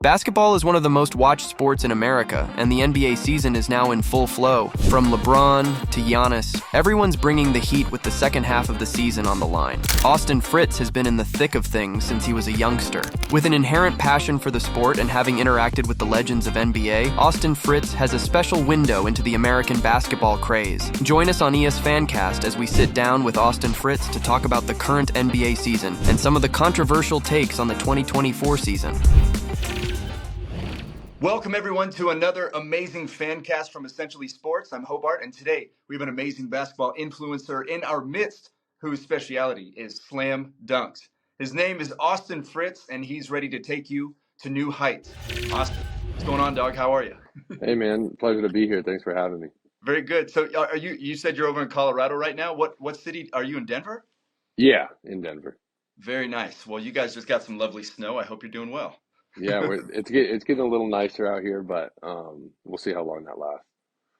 Basketball is one of the most watched sports in America, and the NBA season is now in full flow. From LeBron to Giannis, everyone's bringing the heat with the second half of the season on the line. Austin Fritts has been in the thick of things since he was a youngster. With an inherent passion for the sport and having interacted with the legends of NBA, Austin Fritts has a special window into the American basketball craze. Join us on ES Fancast as we sit down with Austin Fritts to talk about the current NBA season and some of the controversial takes on the 2024 season. Welcome, everyone, to another amazing fan cast from Essentially Sports. I'm Hobart, and today we have an amazing basketball influencer in our midst whose speciality is slam dunks. His name is Austin Fritts, and he's ready to take you to new heights. Austin, what's going on, dog? How are you? Hey, man. Pleasure to be here. Thanks for having me. Very good. So you said you're over in Colorado right now. What city are you in? Denver? Yeah, in Denver. Very nice. Well, you guys just got some lovely snow. I hope you're doing well. Yeah, it's getting a little nicer out here, but we'll see how long that lasts.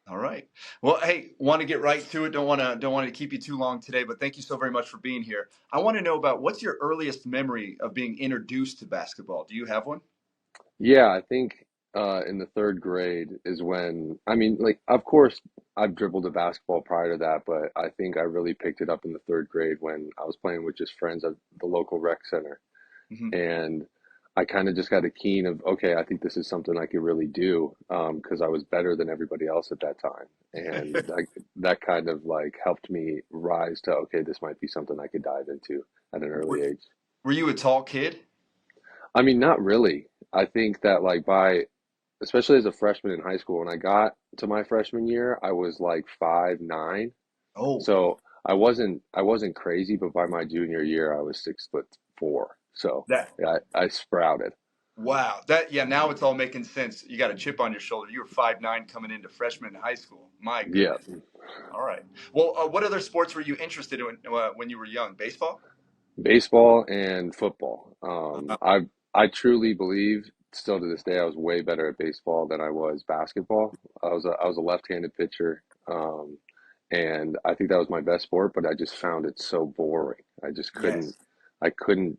All right. Well, hey, want to get right to it. Don't want to keep you too long today, but thank you so very much for being here. I want to know about what's your earliest memory of being introduced to basketball? Do you have one? Yeah, I think in the third grade is when, of course, I've dribbled a basketball prior to that, but I think I really picked it up in the third grade when I was playing with just friends at the local rec center. Mm-hmm. And I kind of just got a keen of, okay, I think this is something I could really do because I was better than everybody else at that time. And that kind of like helped me rise to, okay, this might be something I could dive into at an early age. Were you a tall kid? I mean, not really. I think that especially as a freshman in high school, when I got to my freshman year, I was like 5'9". Oh, So I wasn't crazy, but by my junior year, I was 6'4". So yeah, I sprouted. wow. Now it's all making sense. You got a chip on your shoulder. You were 5'9" coming into freshman in high school. My Yeah. goodness. All right. Well, what other sports were you interested in when you were young? Baseball? Baseball and football. Uh, I truly believe still to this day I was way better at baseball than I was basketball. I was a left-handed pitcher, and I think that was my best sport. But I just found it so boring. I just couldn't. yes. I couldn't.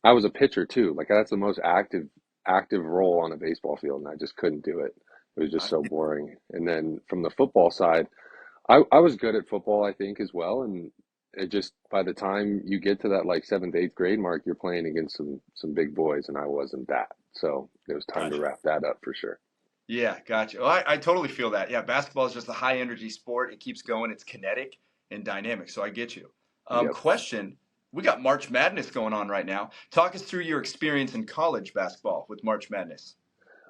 I was a pitcher too. Like that's the most active role on a baseball field, and I just couldn't do it. It was just I, so boring. And then from the football side, I was good at football, I think, as well. And it just by the time you get to that like seventh, eighth grade mark, you're playing against some big boys, and I wasn't that. So it was time to gotcha. wrap that up for sure. Yeah, gotcha. Well, I totally feel that. Yeah, basketball is just a high energy sport. It keeps going. It's kinetic and dynamic. So I get you. Yep. Question. We got March Madness going on right now. Talk us through your experience in college basketball with March Madness.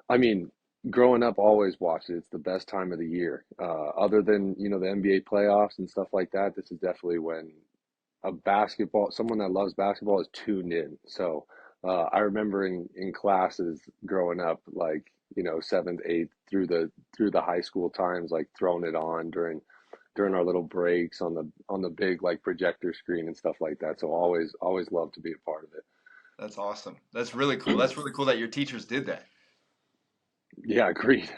I mean, growing up, always watched it. It's the best time of the year. Other than, the NBA playoffs and stuff like that, this is definitely when someone that loves basketball is tuned in. So I remember in classes growing up, like, seventh, eighth through the high school times, like throwing it on during our little breaks on the big like projector screen and stuff like that. So always loved to be a part of it. That's awesome. That's really cool. That's really cool that your teachers did that. Yeah, agreed.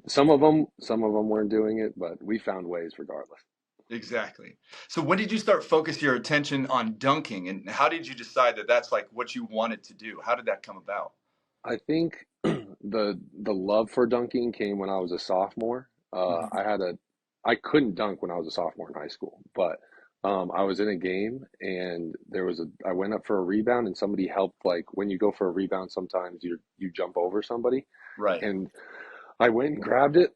Some of them weren't doing it, but we found ways regardless. Exactly. So when did you start focus your attention on dunking, and how did you decide that that's like what you wanted to do? How did that come about? I think the love for dunking came when I was a sophomore. Mhm. I couldn't dunk when I was a sophomore in high school, but I was in a game and I went up for a rebound and somebody helped. Like when you go for a rebound, sometimes you jump over somebody, Right. and I went and grabbed it,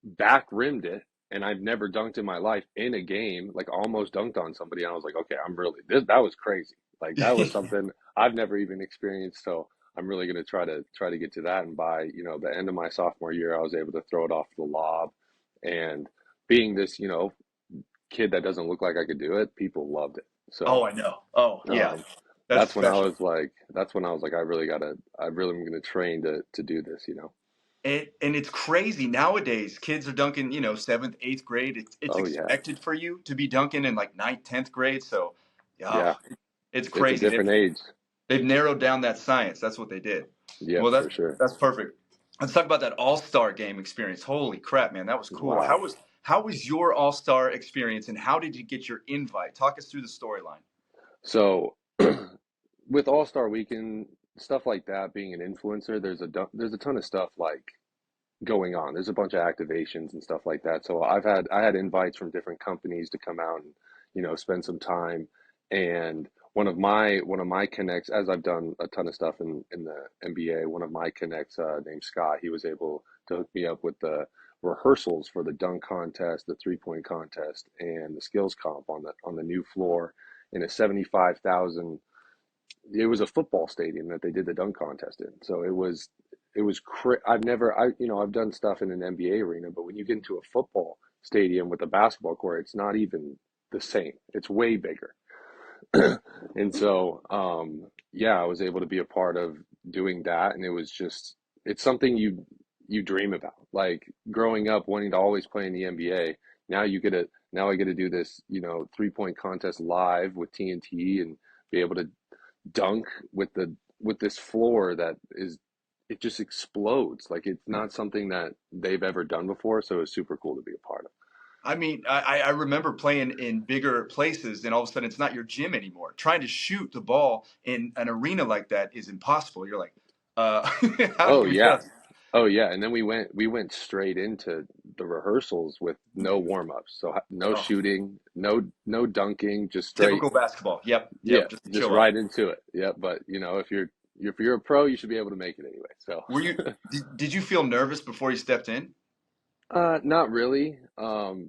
back rimmed it, and I've never dunked in my life in a game, like almost dunked on somebody. And I was like, okay, that was crazy. Like that was something I've never even experienced. So I'm really going to try to get to that. And by, the end of my sophomore year, I was able to throw it off the lob. And being this, kid that doesn't look like I could do it, people loved it. Oh, So, I know. Oh, yeah. um, That's special. that's when I was like, I really am going to train to do this. And it's crazy nowadays. Kids are dunking, seventh, eighth grade. It's Oh yeah. expected for you to be dunking in like ninth, 10th grade. So, yeah, Yeah. it's It's a crazy. different age. They've narrowed down that science. That's what they did. Yep, Well, for sure. that's perfect. Let's talk about that All-Star game experience. Holy crap, man, that was cool. Wow. How was your All-Star experience, and how did you get your invite? Talk us through the storyline. So with All-Star Weekend, stuff like that, being an influencer, there's a ton of stuff like going on. There's a bunch of activations and stuff like that. So I had invites from different companies to come out and, spend some time. And one of my connects, as I've done a ton of stuff in the NBA, one of my connects, named Scott, he was able to hook me up with the rehearsals for the dunk contest, the 3-point contest, and the skills comp on the new floor in a 75,000. It was a football stadium that they did the dunk contest in. So I've done stuff in an NBA arena, but when you get into a football stadium with a basketball court, it's not even the same. It's way bigger. And so, yeah, I was able to be a part of doing that, and it's something you dream about. Like growing up, wanting to always play in the NBA. Now I get to do this, 3-point contest live with TNT and be able to dunk with this floor it just explodes. Like it's not something that they've ever done before, so it's super cool to be a part of. I mean, I remember playing in bigger places, and all of a sudden it's not your gym anymore. Trying to shoot the ball in an arena like that is impossible. You're like, how do Oh you yeah. adjust? Oh yeah, and then we went straight into the rehearsals with no warm-ups. So no Oh, shooting, no dunking, just straight. typical basketball. Yep, Yeah, yep, just just chill out. right into it. Yeah, but if you're a pro, you should be able to make it anyway. So Were you, did you feel nervous before you stepped in? not really,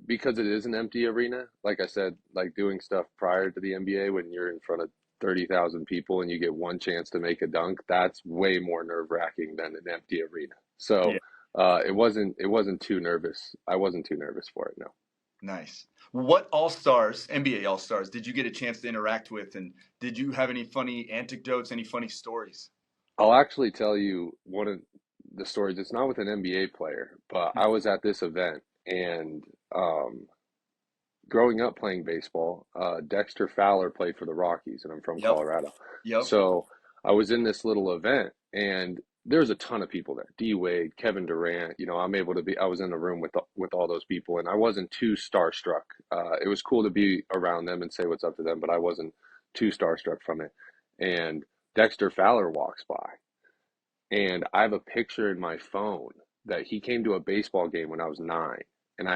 because it is an empty arena. Like I said, like doing stuff prior to the NBA when you're in front of 30,000 people and you get one chance to make a dunk, that's way more nerve-wracking than an empty arena. So, Yeah. it wasn't too nervous. I wasn't too nervous for it, no. Nice. What All-Stars, NBA All-Stars, did you get a chance to interact with? And did you have any funny anecdotes, any funny stories? I'll actually tell you one of the stories. It's not with an NBA player, but I was at this event and um, growing up playing baseball, Dexter Fowler played for the Rockies, and I'm from Yep, Colorado. yep. So I was in this little event, and there's a ton of people there. D Wade, Kevin Durant. I was in the room with all those people, and I wasn't too starstruck. It was cool to be around them and say what's up to them, but I wasn't too starstruck from it. And Dexter Fowler walks by, and I have a picture in my phone that he came to a baseball game when I was 9, and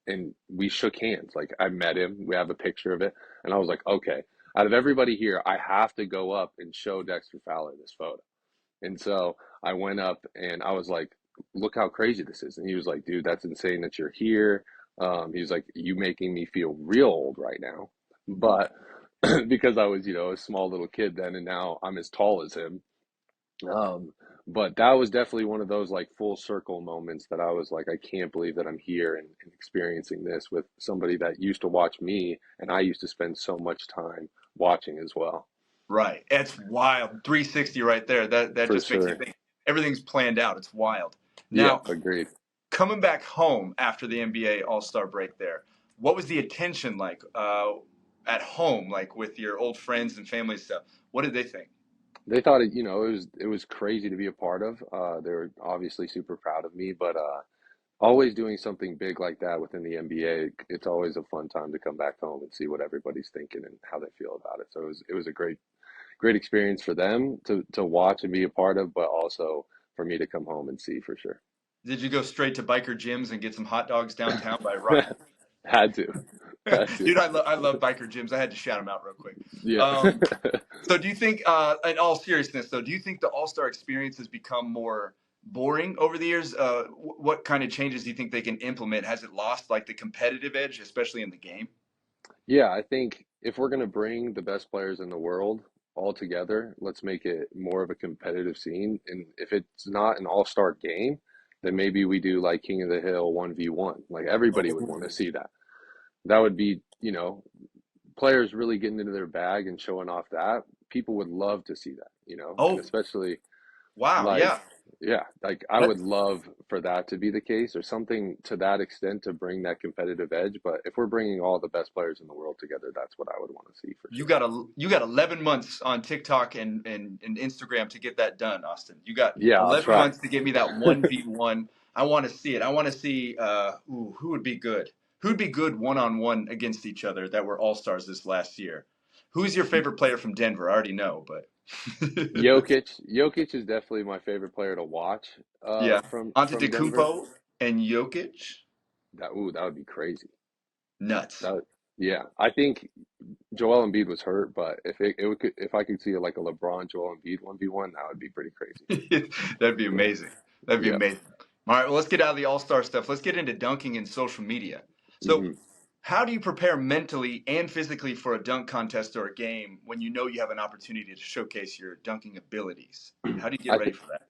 and we shook hands. Like I met him, we have a picture of it, and I was like, okay, out of everybody here, I have to go up and show Dexter Fowler this photo. And so I went up and I was like, look how crazy this is. And he was like, dude, that's insane that you're here. He was like, you making me feel real old right now. But because I was, a small little kid then, and now I'm as tall as him. Um, but that was definitely one of those like full circle moments that I was like, I can't believe that I'm here and experiencing this with somebody that used to watch me, and I used to spend so much time watching as well. Right. That's wild. 360 right there. That For just makes you sure. think everything's planned out. It's wild. Yeah, Now, agreed. coming back home after the NBA All-Star break there, what was the attention like at home, like with your old friends and family stuff? What did they think? They thought it was crazy to be a part of. They were obviously super proud of me, but always doing something big like that within the NBA, it's always a fun time to come back home and see what everybody's thinking and how they feel about it. So it was a great experience for them to watch and be a part of, but also for me to come home and see for sure. Did you go straight to biker gyms and get some hot dogs downtown by Ryan? Had to, had to. Dude, I love biker gyms. I had to shout them out real quick. Yeah. Um, so do you think, in all seriousness though, do you think the All-Star experience has become more boring over the years? What kind of changes do you think they can implement? Has it lost like the competitive edge, especially in the game? Yeah, I think if we're going to bring the best players in the world all together, let's make it more of a competitive scene. And if it's not an all-star game, then maybe we do like King of the Hill 1v1. Like everybody would want to see that. That would be, players really getting into their bag and showing off that. People would love to see that, and Oh, especially wow. like, Yeah. yeah, like I That, would love for that to be the case or something to that extent to bring that competitive edge. But if we're bringing all the best players in the world together, that's what I would want to see for sure. you got 11 months on TikTok and Instagram to get that done, Austin. You got Yeah, I'll 11 try. months to get me that 1v1. I want to see it. I want to see who would be good. Who'd be good one-on-one against each other that were all-stars this last year? Who's your favorite player from Denver? I already know, but Jokic is definitely my favorite player to watch Yeah. from Denver. Antetokounmpo and Jokic, That would be crazy. nuts. That would, yeah, I think Joel Embiid was hurt, but if I could see like a LeBron Joel Embiid 1v1, that would be pretty crazy. That'd be Yeah. amazing. That'd be Yeah. amazing. All right, well, let's get out of the all-star stuff. Let's get into dunking and social media. So, hmm how do you prepare mentally and physically for a dunk contest or a game when you know you have an opportunity to showcase your dunking abilities? How do you get I ready think for that?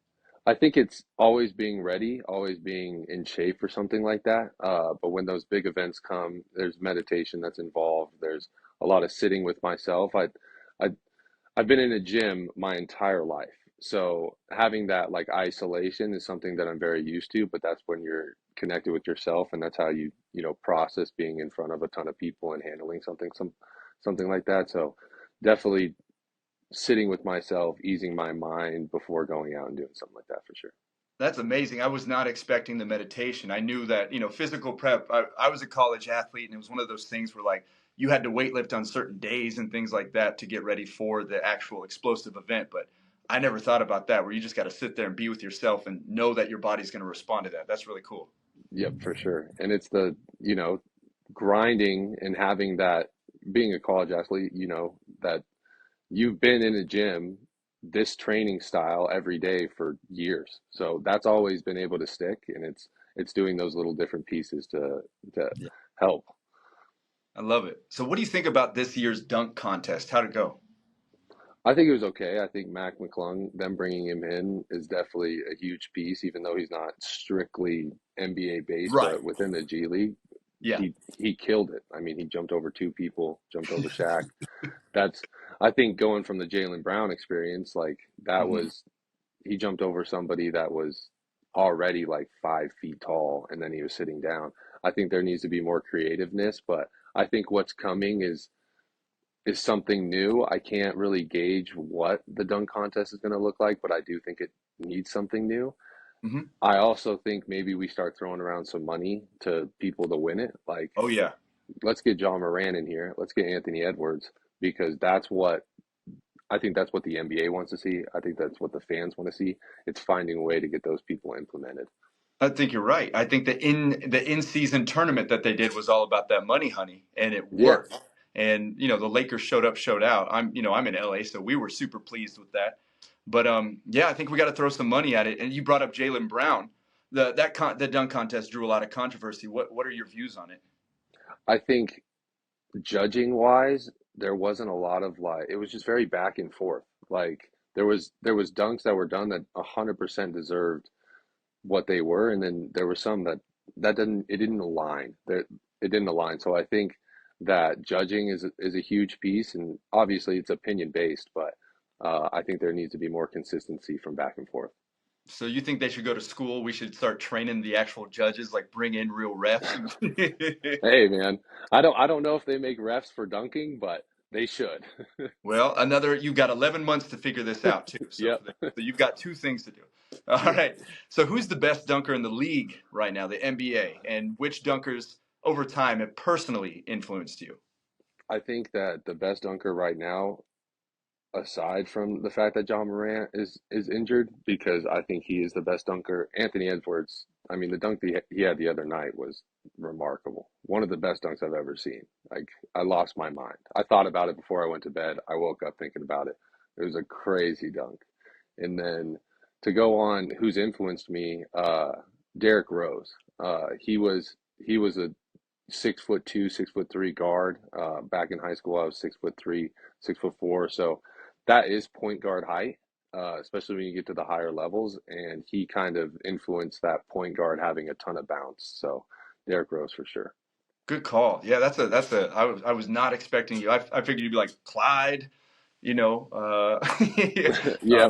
I think it's always being ready, always being in shape for something like that. But when those big events come, there's meditation that's involved. There's a lot of sitting with myself. I I've been in a gym my entire life. So having that like isolation is something that I'm very used to, but that's when you're connected with yourself and that's how you process being in front of a ton of people and handling something like that. So definitely sitting with myself, easing my mind before going out and doing something like that for sure. That's amazing. I was not expecting the meditation. I knew that, physical prep. I was a college athlete, and it was one of those things where, like, you had to weightlift on certain days and things like that to get ready for the actual explosive event. But I never thought about that, where you just got to sit there and be with yourself and know that your body's going to respond to that. That's really cool. Yep, for sure. And it's the grinding and having that being a college athlete, that you've been in a gym, this training style every day for years. So that's always been able to stick, and it's doing those little different pieces to Yeah. help. I love it. So, what do you think about this year's dunk contest? How'd it go? I think it was okay. I think Mac McClung, them bringing him in is definitely a huge piece, even though he's not strictly NBA based, Right. but within the G League, Yeah. he killed it. I mean, he jumped over two people, jumped over Shaq. That's I think going from the Jalen Brown experience, like that hmm was he jumped over somebody that was already like 5 feet tall and then he was sitting down. I think there needs to be more creativeness, but I think what's coming is something new. I can't really gauge what the dunk contest is going to look like, but I do think it needs something new. hmm I also think maybe we start throwing around some money to people to win it. Like, Oh, yeah. let's get John Moran in here. Let's get Anthony Edwards because I think that's what the NBA wants to see. I think that's what the fans want to see. It's finding a way to get those people implemented. I think you're right. I think the in season tournament that they did was all about that money, honey, and it Yeah, worked. And the Lakers showed up, showed out. I'm in LA, so we were super pleased with that. But yeah, I think we got to throw some money at it. And you brought up Jalen Brown. The dunk contest drew a lot of controversy. What are your views on it? I think judging wise, there wasn't a lot of like it was just very back and forth. Like there was dunks that were done that 100% deserved what they were, and then there were some that didn't align. That it didn't align. So I think that judging is a huge piece, and obviously it's opinion based, but I think there needs to be more consistency from back and forth. So you think they should go to school? We should start training the actual judges, like bring in real refs. Hey man, I don't know if they make refs for dunking, but they should. Well, you've got 11 months to figure this out too. So Yep. so you've got two things to do. All Yeah. right. So who's the best dunker in the league right now, the NBA, and which dunkers over time have personally influenced you? I think that the best dunker right now, aside from the fact that John Morant is injured, because I think he is the best dunker. Anthony Edwards, I mean, the dunk that he had the other night was remarkable. One of the best dunks I've ever seen. Like I lost my mind. I thought about it before I went to bed. I woke up thinking about it. It was a crazy dunk. And then to go on, who's influenced me, Derrick Rose. He was a 6'2", 6'3" guard. Back in high school, I was 6'3", 6'4". So that is point guard height, especially when you get to the higher levels. And he kind of influenced that point guard having a ton of bounce. So Derrick Rose for sure. Good call. Yeah, I was not expecting you. I figured you'd be like Clyde, Yep,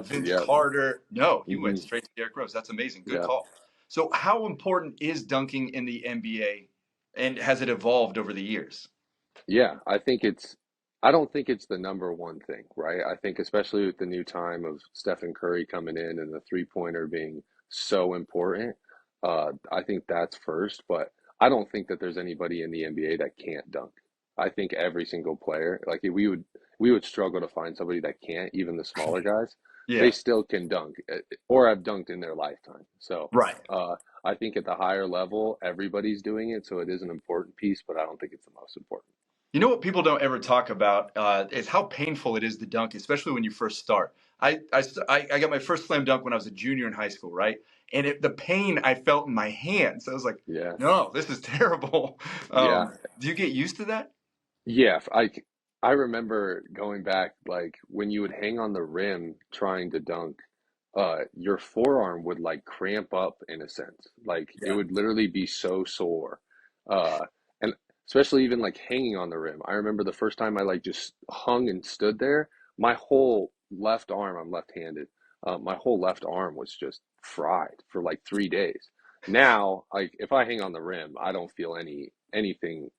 Vince yep. Carter. No, you went hmm straight to Derrick Rose. That's amazing. Good Yep. call. So how important is dunking in the NBA, and has it evolved over the years? Yeah, I don't think it's the number one thing, right? I think especially with the new time of Stephen Curry coming in and the three-pointer being so important, I think that's first, but I don't think that there's anybody in the NBA that can't dunk. I think every single player, like we would struggle to find somebody that can't, even the smaller guys. They Yeah. still can dunk or have dunked in their lifetime. So Right. I think at the higher level, everybody's doing it. So it is an important piece, but I don't think it's the most important. You know what people don't ever talk about is how painful it is to dunk, especially when you first start. I got my first slam dunk when I was a junior in high school, right? And the pain I felt in my hands, I was like, Yeah. no, this is terrible. Yeah. Do you get used to that? Yeah, I remember going back, like when you would hang on the rim trying to dunk, your forearm would like cramp up in a sense. Like it Yeah. would literally be so sore. And especially even like hanging on the rim. I remember the first time I like just hung and stood there, my whole left arm, I'm left-handed, my whole left arm was just fried for like 3 days. Now, like if I hang on the rim, I don't feel anything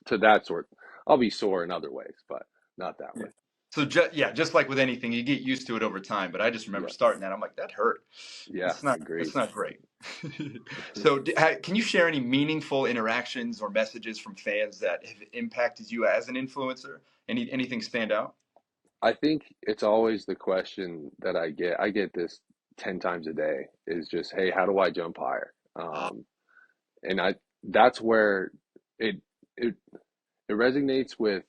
to that sort. I'll be sore in other ways, but not that Yeah. way. So yeah, just like with anything, you get used to it over time. But I just remember Yeah. starting that. I'm like, that hurt. Yeah, It's not. agreed. It's not great. So, can you share any meaningful interactions or messages from fans that have impacted you as an influencer? Anything stand out? I think it's always the question that I get. I get this 10 times a day is just, hey, how do I jump higher? And that's where it it it resonates with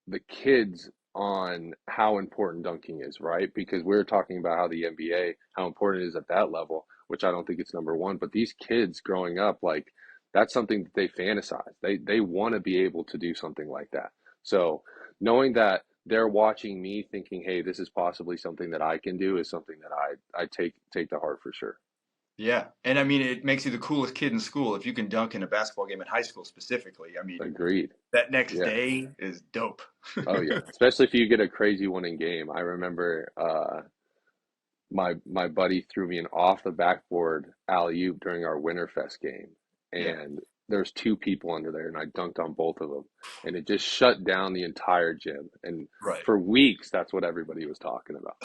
the kids on how important dunking is, right? Because we're talking about how the NBA, how important it is at that level, which I don't think it's number one. But these kids growing up, like that's something that they fantasize. They want to be able to do something like that. So knowing that they're watching me thinking, hey, this is possibly something that I can do is something that I take to heart for sure. Yeah, and I mean, it makes you the coolest kid in school if you can dunk in a basketball game at high school specifically. I mean, Agreed. that next Yeah. day is dope. Oh yeah. Especially if you get a crazy one in game. I remember my buddy threw me an off the backboard alley-oop during our Winterfest game, Yeah, and there's two people under there, and I dunked on both of them, and it just shut down the entire gym. And right. for weeks, that's what everybody was talking about.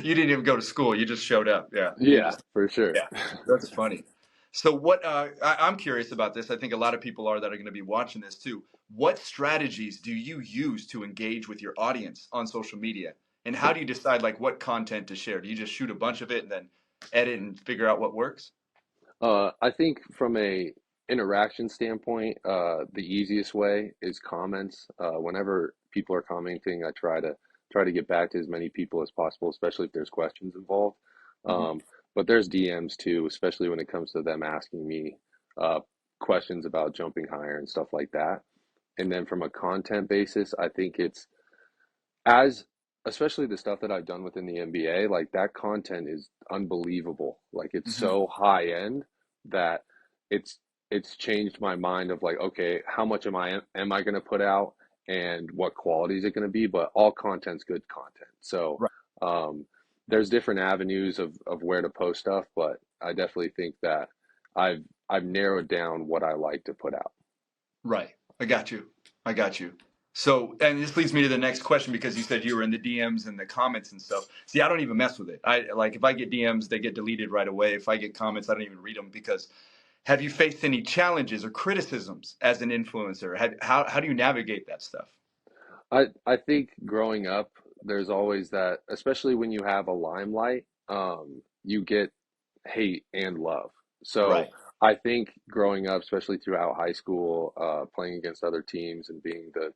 You didn't even go to school. You just showed up. Yeah, you Yeah, just for sure. yeah. That's funny. So what I'm curious about this. I think a lot of people are that are going to be watching this too. What strategies do you use to engage with your audience on social media? And how do you decide like what content to share? Do you just shoot a bunch of it and then edit and figure out what works? I think from a interaction standpoint, the easiest way is comments. Whenever people are commenting, I try to get back to as many people as possible, especially if there's questions involved. Hmm. But there's DMs too, especially when it comes to them asking me uh, questions about jumping higher and stuff like that. And then from a content basis, I think it's as especially the stuff that I've done within the NBA, like that content is unbelievable. Like it's Hmm. so high end that it's it's changed my mind of like, okay, how much am I going to put out and what quality is it going to be? But all content's good content. So Right. um, there's different avenues of where to post stuff, but I definitely think that I've I've narrowed down what I like to put out. Right. I got you. I got you. So, and this leads me to the next question because you said you were in the DMs and the comments and stuff. See, I don't even mess with it. I like if I get DMs, they get deleted right away. If I get comments, I don't even read them because have you faced any challenges or criticisms as an influencer? How do you navigate that stuff? I think growing up, there's always that, especially when you have a limelight, you get hate and love. So Right. I think growing up, especially throughout high school, playing against other teams and being the,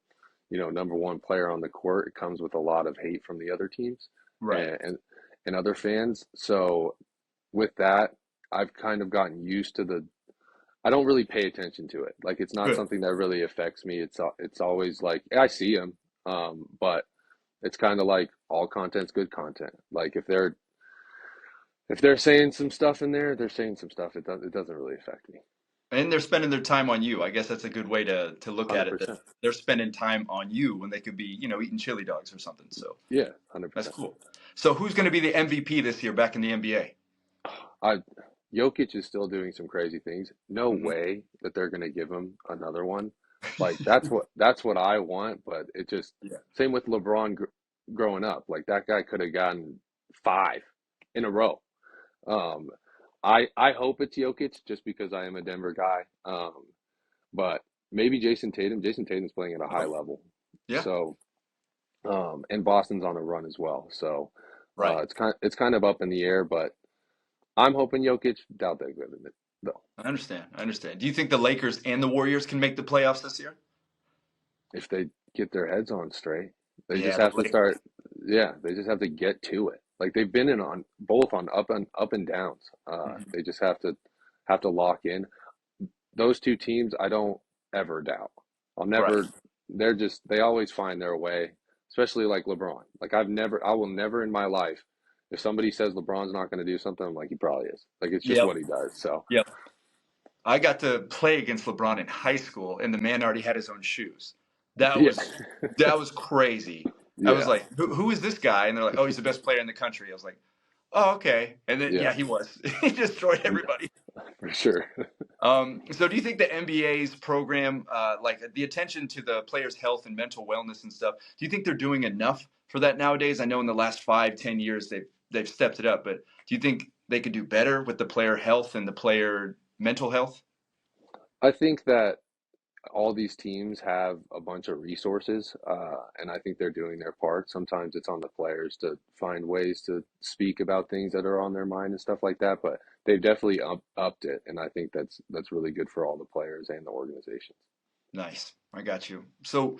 number one player on the court, it comes with a lot of hate from the other teams Right. and and other fans. So with that, I've kind of gotten used to the I don't really pay attention to it. Like it's not Good. something that really affects me. It's always like I see them, but it's kind of like all content's good content. Like if they're saying some stuff in there, they're saying some stuff. It doesn't really affect me. And they're spending their time on you. I guess that's a good way to look at it. That 100%. they're spending time on you when they could be, eating chili dogs or something. So Yeah, that's 100%. cool. So who's going to be the MVP this year back in the NBA? I Jokic is still doing some crazy things. No Hmm. way that they're gonna give him another one. Like that's what I want, but it just Yeah. same with LeBron growing up. Like that guy could have gotten five in a row. Um, I hope it's Jokic just because I am a Denver guy. But maybe Jason Tatum. Jason Tatum's playing at a high Oh, level, yeah. so And Boston's on a run as well. So Right. it's kind of up in the air, but I'm hoping Jokic. Doubt they're good in it though. I understand. I understand. Do you think the Lakers and the Warriors can make the playoffs this year? If they get their heads on straight, they just Yeah, the have to Lakers. start. Yeah, they just have to get to it. Like they've been in on both on up and downs. Mhm. They just have to lock in. Those two teams, I don't ever doubt. I'll Right. never. They always find their way. Especially like LeBron. Like I will never in my life. If somebody says LeBron's not going to do something, I'm like he probably is. Like it's just Yep. what he does. So Yep. I got to play against LeBron in high school, and the man already had his own shoes. That yeah, was that was crazy. I was yeah, like, "Who is this guy?" And they're like, "Oh, he's the best player in the country." I was like, "Oh, okay." And then yeah, yeah, he was. He destroyed yeah, everybody. for sure. So do you think the NBA's program, like the attention to the players' health and mental wellness and stuff, do you think they're doing enough for that nowadays? I know in the last 5, 10 years they've stepped it up, but do you think they could do better with the player health and the player mental health? I think that all these teams have a bunch of resources, and I think they're doing their part. Sometimes it's on the players to find ways to speak about things that are on their mind and stuff like that. But they've definitely upped it, and I think that's really good for all the players and the organizations. Nice, I got you. So,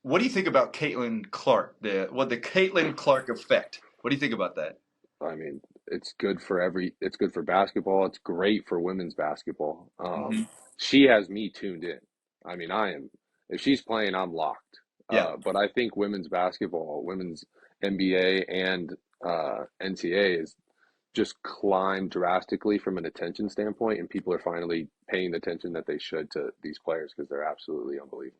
what do you think about Caitlin Clark? The Caitlin Clark effect? What do you think about that? I mean, it's good for basketball. It's great for women's basketball. Hmm. She has me tuned in. I mean, if she's playing, I'm locked. Yeah, But I think women's basketball, women's NBA and NCAA is just climbed drastically from an attention standpoint, and people are finally paying the attention that they should to these players because they're absolutely unbelievable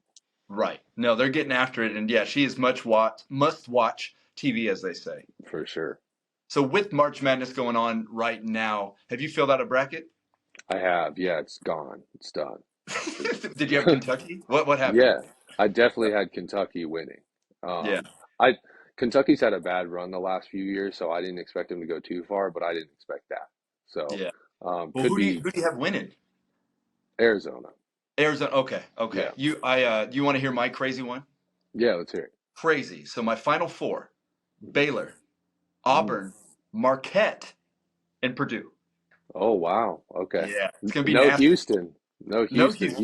right. No, they're getting after it, and yeah, she is must watch TV, as they say. for sure. So with March Madness going on right now, have you filled out a bracket? I have, yeah, it's gone, it's done. It's Did you have Kentucky? What happened? Yeah, I definitely had Kentucky winning. Yeah, I Kentucky's had a bad run the last few years, so I didn't expect them to go too far, but I didn't expect that. So, yeah. Well, could be who do you have winning? Arizona. Arizona. Okay, okay. Yeah, You want to hear my crazy one? yeah. Let's hear it. Crazy. So my final four: Baylor, Mm. Auburn, Marquette, and Purdue. Oh wow. Okay. Yeah, it's gonna be No nasty. Houston. No No Houston. Houston.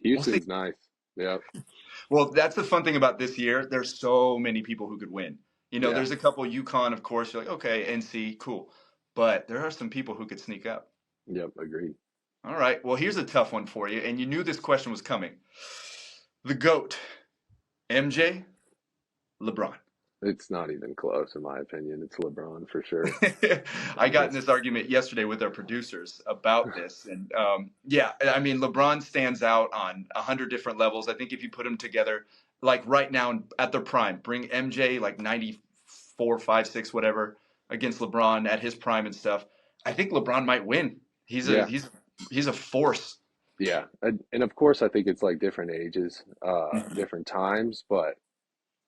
We'll see. Houston's nice. Yep. Well, that's the fun thing about this year. There's so many people who could win. Yeah. There's a couple UConn, of course. You're like, okay, NC, cool. But there are some people who could sneak up. Yep. Agreed. All right. Well, here's a tough one for you, and you knew this question was coming. The GOAT, MJ, LeBron. It's not even close, in my opinion. It's LeBron for sure. I I got in just this argument yesterday with our producers about this, and yeah, I mean LeBron stands out on 100 different levels. I think if you put them together, like right now at their prime, bring MJ like 94, 5, 6, whatever, against LeBron at his prime and stuff. I think LeBron might win. He's a yeah. he's he's a force. Yeah, and of course, I think it's like different ages, Mhm. different times, but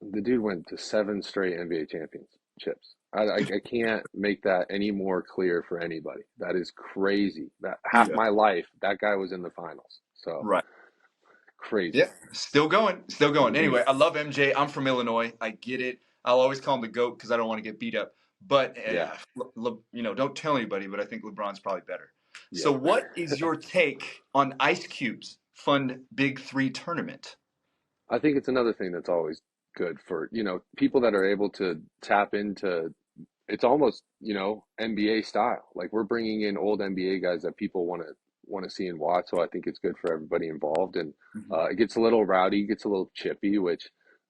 the dude went to 7 straight NBA championships. I can't make that any more clear for anybody. That is crazy. That half Yeah. my life, that guy was in the finals. So Right. crazy. Yeah, still going, still going. Hmm. Anyway, I love MJ. I'm from Illinois. I get it. I'll always call him the GOAT because I don't want to get beat up. But Yeah, don't tell anybody. But I think LeBron's probably better. So, yep. what is your take on Ice Cube's fun Big Three tournament? I think it's another thing that's always good for, people that are able to tap into. It's almost, NBA style. Like we're bringing in old NBA guys that people want to see and watch. So I think it's good for everybody involved. And Mhm. it gets a little rowdy, gets a little chippy, which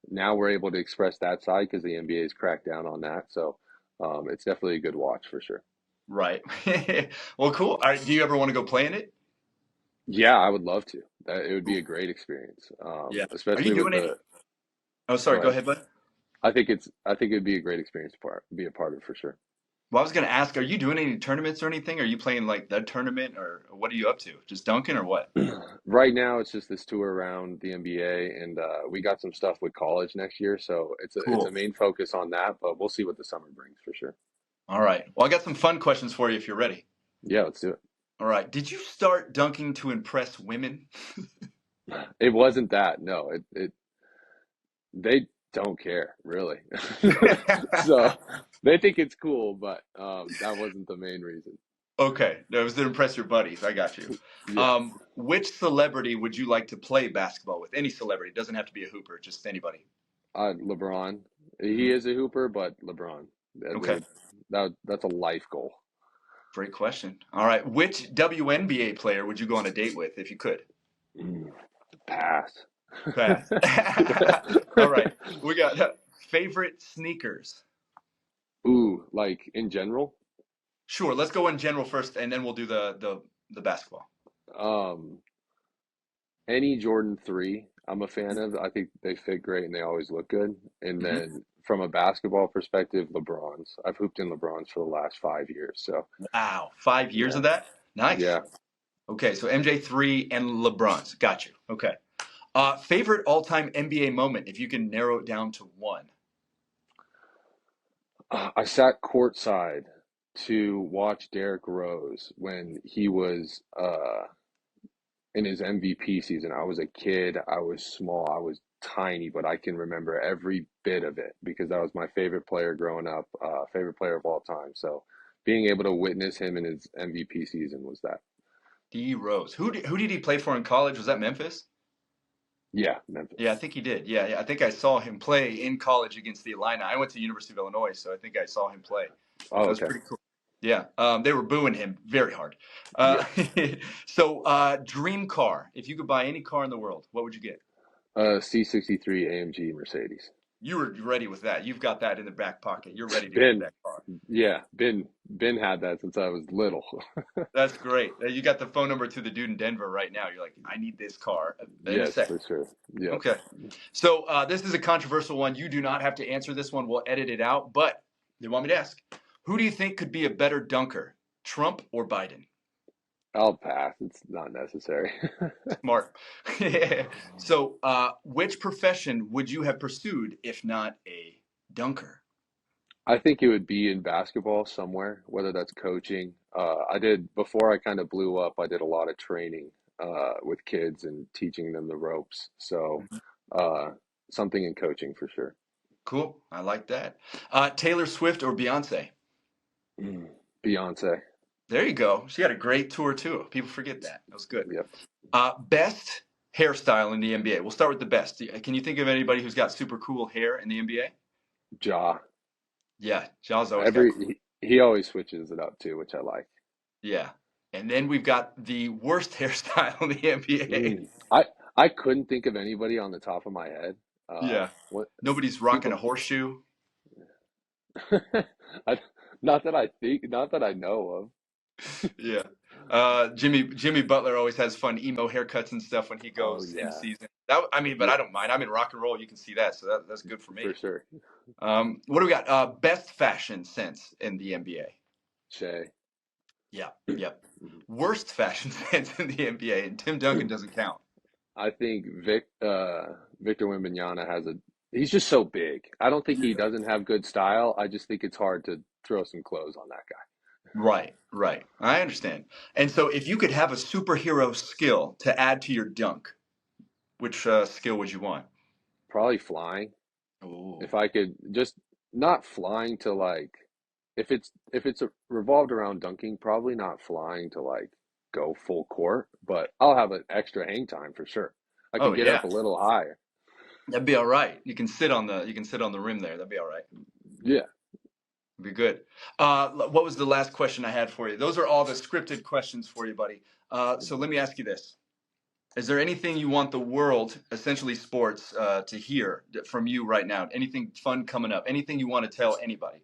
now we're able to express that side because the NBA has cracked down on that. So it's definitely a good watch for sure. Right. Well, cool. All right. Do you ever want to go play in it? Yeah, I would love to. That it would be Cool. a great experience, Yeah. Are you especially with doing any? the. Oh, Go sorry. Go ahead. ahead, bud. I think it'd be a great experience to be a part of for sure. Well, I was going to ask, are you doing any tournaments or anything? Are you playing like the tournament or what are you up to? Just dunking or what? Right now, it's just this tour around the NBA, and we got some stuff with college next year, so it's a Cool. main focus on that. But we'll see what the summer brings for sure. All right. Well, I got some fun questions for you if you're ready. Yeah, let's do it. All right. Did you start dunking to impress women? It wasn't that. No, they don't care really. So they think it's cool, but that wasn't the main reason. Okay, that was to impress your buddies. I got you. Yeah, Which celebrity would you like to play basketball with? Any celebrity. It doesn't have to be a hooper, just anybody. LeBron. He Hmm. is a hooper, but LeBron. Okay, That's a life goal. great question. All right, which WNBA player would you go on a date with if you could? Mm, Pass. Pass. All right, we got favorite sneakers. Ooh, like in general, Sure, let's go in general first, and then we'll do the basketball. um, any Jordan 3, I'm a fan of. I think they fit great and they always look good. And Hmm. then from a basketball perspective, LeBron's. I've hooped in LeBron's for the last 5 years. So Wow, 5 years yeah, of that. Nice. yeah. Okay, so MJ3 and LeBron's. Got you. Okay. Favorite all-time NBA moment, if you can narrow it down to one. I sat courtside to watch Derrick Rose when he was in his MVP season. I was a kid, I was small, I was tiny, but I can remember every bit of it because that was my favorite player growing up, favorite player of all time. So being able to witness him in his MVP season was that. D Rose. Who did he play for in college? Was that Memphis? Yeah, Yeah, I Memphis. think he did. Yeah, yeah, I think I saw him play in college against the Illini. I went to University of Illinois, so I think I saw him play. Oh, That was okay. pretty cool. Yeah, they were booing him very hard. Uh, Yeah. so, dream car. If you could buy any car in the world, what would you get? C63 AMG Mercedes. You were ready with that. You've got that in the back pocket. You're ready to get Ben, that car. yeah, Ben had that since I was little. That's great. You got the phone number to the dude in Denver right now. You're like, I need this car in a Yes, second. for sure. Yep. Okay. So this is a controversial one. You do not have to answer this one. We'll edit it out. But they want me to ask, who do you think could be a better dunker, Trump or Biden? I'll pass. It's not necessary. Smart. So which profession would you have pursued if not a dunker? I think it would be in basketball somewhere, whether that's coaching. I did before I kind of blew up, I did a lot of training with kids and teaching them the ropes. So Mhm. uh, something in coaching for sure. Cool. I like that. Taylor Swift or Beyonce? Mm. Beyonce. There you go. She had a great tour too. People forget that. That was good. Yep. Best hairstyle in the NBA. We'll start with the best. Can you think of anybody who's got super cool hair in the NBA? Ja. Yeah, Shaw's always got cool. He always switches it up too, which I like. Yeah. And then we've got the worst hairstyle in the NBA. Mm. I couldn't think of anybody on the top of my head. Yeah. What Nobody's rocking a people? horseshoe. I, not that I know of. Yeah. Jimmy Butler always has fun emo haircuts and stuff when he Oh goes in yeah, season. That I mean, but yeah, I don't mind. I'm in rock and roll. You can see that, so that's good for for me. sure. What do we got? Best fashion sense in the NBA. Shay. Yeah. Yep. Worst fashion sense in the NBA, and Tim Duncan doesn't count. I think Victor Wembanyama has a. He's just so big. I don't think he Yeah. doesn't have good style. I just think it's hard to throw some clothes on that guy. Right, right. I understand. And so, if you could have a superhero skill to add to your dunk, which skill would you want? Probably flying. Oh, If I could just not flying to like, if it's revolved around dunking, probably not flying to like go full court, but I'll have an extra hang time for sure. I oh can get up yeah, a little higher. that'd be all right. You can sit on the rim there. That'd be all right. Yeah. Be good. What was the last question I had for you? Those are all the scripted questions for you, buddy. So let me ask you this. Is there anything you want the world, essentially sports, to hear from you right now? Anything fun coming up? Anything you want to tell anybody?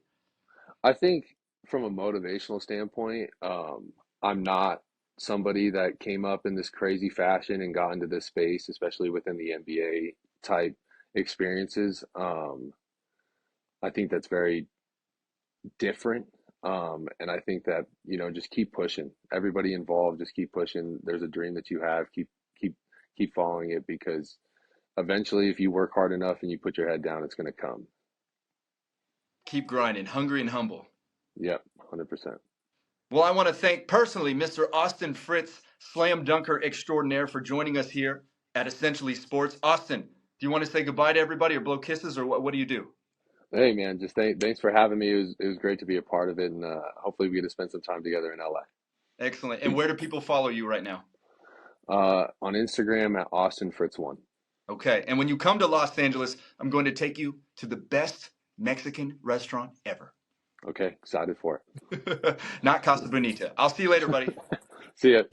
I think from a motivational standpoint, I'm not somebody that came up in this crazy fashion and got into this space, especially within the NBA type experiences. I think that's very different. And I think that, just keep pushing. Everybody involved, just keep pushing. There's a dream that you have, keep, keep following it because eventually if you work hard enough and you put your head down, it's going to come. Keep grinding, hungry and humble. Yep, 100%. Well, I want to thank personally Mr. Austin Fritts, slam dunker extraordinaire, for joining us here at Essentially Sports. Austin, Do you want to say goodbye to everybody or blow kisses, or what do you do? Hey man, just thanks for having me. It was great to be a part of it, and hopefully we get to spend some time together in LA. Excellent. And where do people follow you right now? On Instagram at Austin Fritts one. Okay. And when you come to Los Angeles, I'm going to take you to the best Mexican restaurant ever. Okay, excited for Not Casa Bonita. I'll see you later, buddy. it. See ya.